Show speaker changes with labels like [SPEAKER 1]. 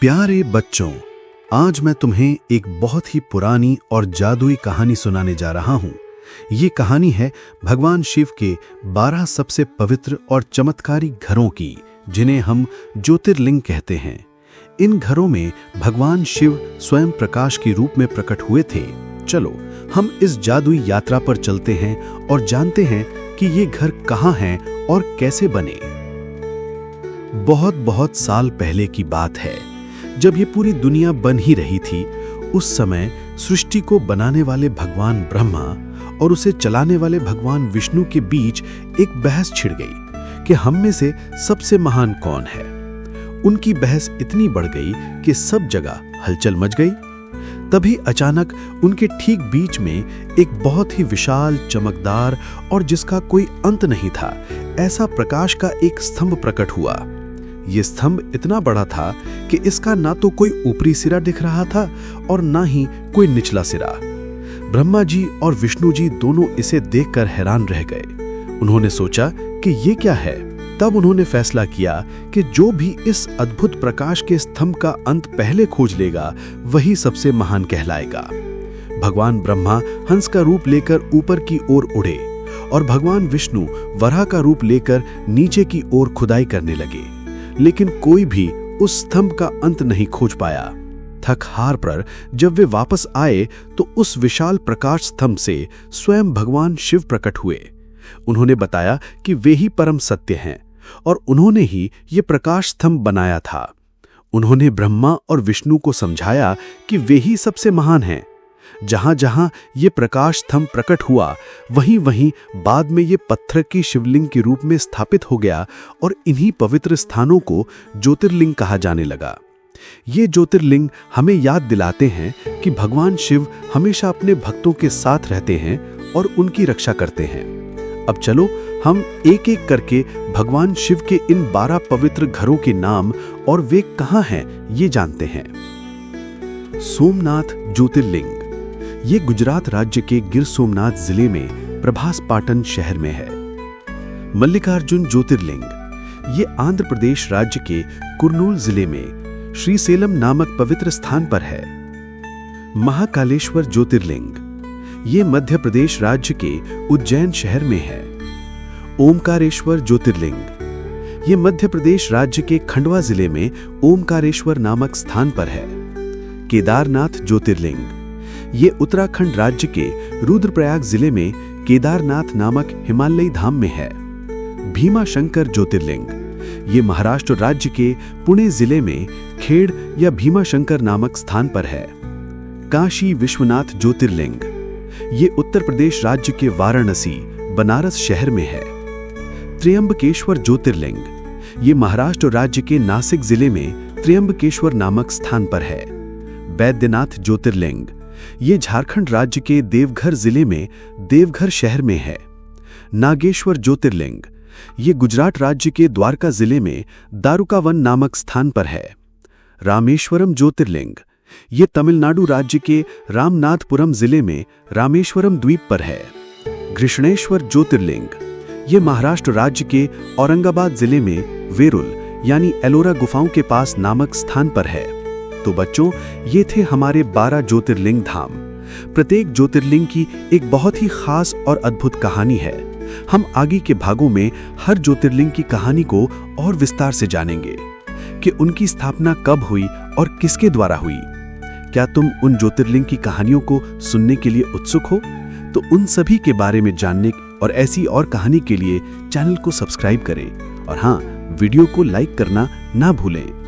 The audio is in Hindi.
[SPEAKER 1] प्यारे बच्चों, आज मैं तुम्हें एक बहुत ही पुरानी और जादुई कहानी सुनाने जा रहा हूँ। ये कहानी है भगवान शिव के 12 सबसे पवित्र और चमत्कारी घरों की, जिन्हें हम ज्योतिर्लिंग कहते हैं। इन घरों में भगवान शिव स्वयं प्रकाश के रूप में प्रकट हुए थे। चलो हम इस जादुई यात्रा पर चलते हैं और जानते हैं कि ये घर कहाँ हैं और कैसे बने। बहुत बहुत साल पहले की बात है, जब ये पूरी दुनिया बन ही रही थी। उस समय सृष्टि को बनाने वाले भगवान ब्रह्मा और उसे चलाने वाले भगवान विष्णु के बीच एक बहस छिड़ गई कि हम में से सबसे महान कौन है। उनकी बहस इतनी बढ़ गई कि सब जगह हलचल मच गई। तभी अचानक उनके ठीक बीच में एक बहुत ही विशाल, चमकदार और जिसका कोई अंत नहीं था, ऐसा प्रकाश का एक स्तंभ प्रकट हुआ। ये स्तंभ इतना बड़ा था कि इसका ना तो कोई ऊपरी सिरा दिख रहा था और ना ही कोई निचला सिरा। ब्रह्मा जी और विष्णु जी दोनों इसे देखकर हैरान रह गए। उन्होंने सोचा कि ये क्या है। तब उन्होंने फैसला किया कि जो भी इस अद्भुत प्रकाश के स्तंभ का अंत पहले खोज लेगा, वही सबसे महान कहलाएगा। भगवान ब्रह्मा हंस का रूप लेकर ऊपर की ओर उड़े और भगवान विष्णु वराह का रूप लेकर नीचे की ओर खुदाई करने लगे, लेकिन कोई भी उस स्तंभ का अंत नहीं खोज पाया। थक हार पर जब वे वापस आए तो उस विशाल प्रकाश स्तंभ से स्वयं भगवान शिव प्रकट हुए। उन्होंने बताया कि वे ही परम सत्य हैं और उन्होंने ही ये प्रकाश स्तंभ बनाया था। उन्होंने ब्रह्मा और विष्णु को समझाया कि वे ही सबसे महान हैं। जहां जहां ये प्रकाश स्तंभ प्रकट हुआ, वहीं वहीं बाद में ये पत्थर की शिवलिंग के रूप में स्थापित हो गया और इन्हीं पवित्र स्थानों को ज्योतिर्लिंग कहा जाने लगा। ये ज्योतिर्लिंग हमें याद दिलाते हैं कि भगवान शिव हमेशा अपने भक्तों के साथ रहते हैं और उनकी रक्षा करते हैं। अब चलो हम एक एक करके भगवान शिव के इन 12 पवित्र घरों के नाम और वे कहाँ हैं ये जानते हैं। सोमनाथ ज्योतिर्लिंग ये गुजरात राज्य के गिर सोमनाथ जिले में प्रभास पाटन शहर में है। मल्लिकार्जुन ज्योतिर्लिंग ये आंध्र प्रदेश राज्य के कुर्नूल जिले में श्रीसेलम नामक पवित्र स्थान पर है। महाकालेश्वर ज्योतिर्लिंग ये मध्य प्रदेश राज्य के उज्जैन शहर में है। ओमकारेश्वर ज्योतिर्लिंग ये मध्य प्रदेश राज्य के खंडवा जिले में ओमकारेश्वर नामक स्थान पर है। केदारनाथ ज्योतिर्लिंग ये उत्तराखंड राज्य के रुद्रप्रयाग जिले में केदारनाथ नामक हिमालयी धाम में है। भीमा शंकर ज्योतिर्लिंग ये महाराष्ट्र राज्य के पुणे जिले में खेड़ या भीमा शंकर नामक स्थान पर है। काशी विश्वनाथ ज्योतिर्लिंग ये उत्तर प्रदेश राज्य के वाराणसी, बनारस शहर में है। त्र्यंबकेश्वर ज्योतिर्लिंग ये महाराष्ट्र राज्य के नासिक जिले में त्र्यंबकेश्वर नामक स्थान पर है। बैद्यनाथ ज्योतिर्लिंग ये झारखंड राज्य के देवघर जिले में देवघर शहर में है। नागेश्वर ज्योतिर्लिंग ये गुजरात राज्य के द्वारका जिले में दारुकावन नामक स्थान पर है। रामेश्वरम ज्योतिर्लिंग ये तमिलनाडु राज्य के रामनाथपुरम जिले में रामेश्वरम द्वीप पर है। घृष्णेश्वर ज्योतिर्लिंग ये महाराष्ट्र राज्य के औरंगाबाद जिले में वेरुल यानी एलोरा गुफाओं के पास नामक स्थान पर है। तो बच्चों, ये थे हमारे 12 ज्योतिर्लिंग धाम। प्रत्येक ज्योतिर्लिंग की एक बहुत ही खास और अद्भुत कहानी है। हम आगे के भागों में हर ज्योतिर्लिंग की कहानी को और विस्तार से जानेंगे कि उनकी स्थापना कब हुई और किसके द्वारा हुई। क्या तुम उन ज्योतिर्लिंग की कहानियों को सुनने के लिए उत्सुक हो? तो उन सभी के बारे में जानने और ऐसी और कहानी के लिए चैनल को सब्सक्राइब करें और हाँ, वीडियो को लाइक करना ना भूलें।